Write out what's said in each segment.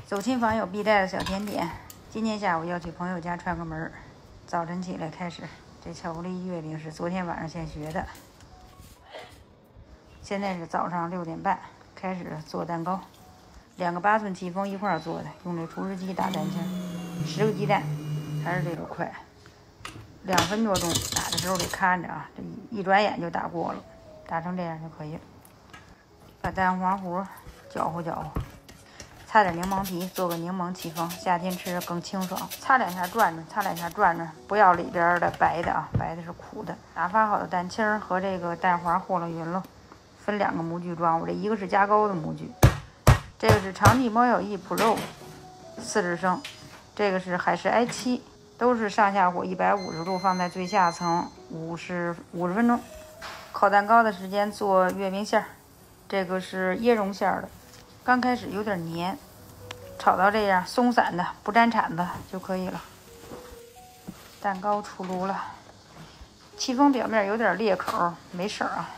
走亲访友必带的小甜点。今天下午要去朋友家串个门儿，早晨起来开始。这巧克力月饼是昨天晚上现学的。现在是早上6点半，开始做蛋糕。2个8寸戚风一块儿做的，用这厨师机打蛋清，10个鸡蛋，还是这个快，2分多钟。打的时候得看着啊，这一转眼就打过了，打成这样就可以了。把蛋黄糊搅和搅和。擦点柠檬皮，做个柠檬戚风，夏天吃更清爽。擦2下转转，擦2下转转，不要里边的白的啊，白的是苦的。打发好的蛋清和这个蛋黄和了匀了，分2个模具装。我这一个是加高的模具，这个是长记猫咬1 Pro 40升，这个是海狮 i7，都是上下火150度，放在最下层50分钟。烤蛋糕的时间做月饼馅儿，这个是椰蓉馅儿的。刚开始有点黏，炒到这样松散的不粘铲子就可以了。蛋糕出炉了，戚风表面有点裂口，没事啊。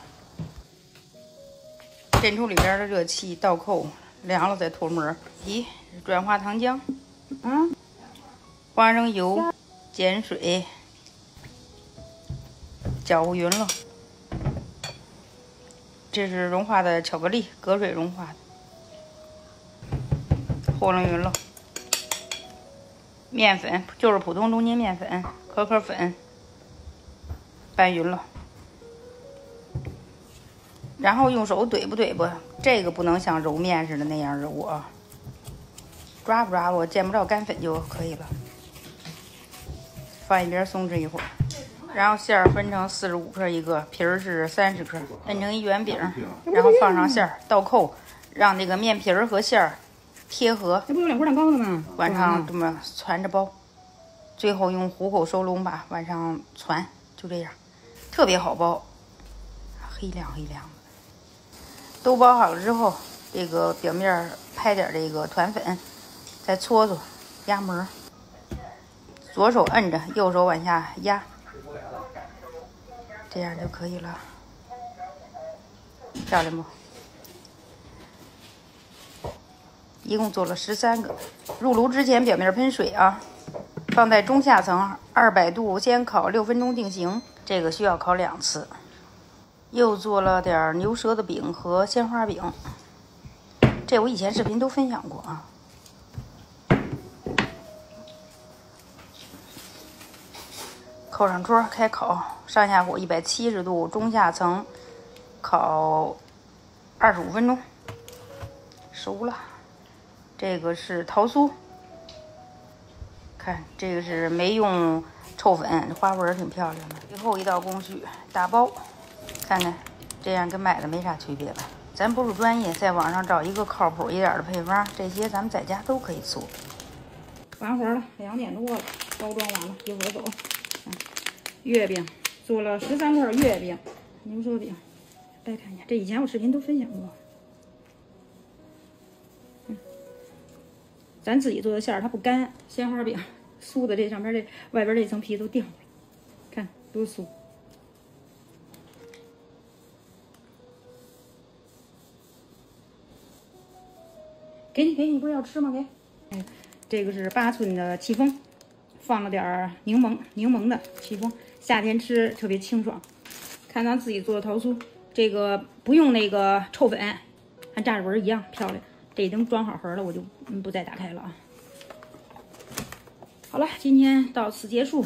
蒸出里边的热气倒扣，凉了再脱模。咦，转化糖浆，花生油、碱水，搅和匀了。这是融化的巧克力，隔水融化的。和了匀了，面粉就是普通中筋面粉，可可粉拌匀了，然后用手怼吧，这个不能像揉面似的那样揉啊，抓我见不着干粉就可以了。放一边松弛一会儿，然后馅儿分成45克一个，皮儿是30克，摁成一圆饼，然后放上馅儿，倒扣，让那个面皮儿和馅儿贴合。这不有2块蛋糕的吗？往上这么攒着包，最后用虎口收拢吧，往上攒，就这样，特别好包，黑亮的。都包好了之后，这个表面拍点这个团粉，再搓压模，左手摁着，右手往下压，这样就可以了。漂亮不？一共做了13个。入炉之前表面喷水啊，放在中下层200度先烤6分钟定型，这个需要烤2次。又做了点牛舌的饼和鲜花饼，这我以前视频都分享过啊。扣上桌开烤，上下火170度，中下层烤25分钟，熟了。这个是桃酥，看这个是没用臭粉，花纹挺漂亮的。最后一道工序打包，看看这样跟买的没啥区别了。咱不是专业，在网上找一个靠谱一点的配方，这些咱们在家都可以做。完活了，2点多了，包装完了，一会儿走。月饼做了13块月饼，牛舌饼，大家看一下，这以前我视频都分享过。咱自己做的馅儿它不干，鲜花饼酥的这上边这外边这层皮都掉了，看多酥。给你，不是要吃吗？给。这个是8寸的戚风，放了点柠檬的戚风，夏天吃特别清爽。看咱自己做的桃酥，这个不用那个臭粉，和炸纹一样漂亮。这已经装好盒了，我就不再打开了啊。好了，今天到此结束，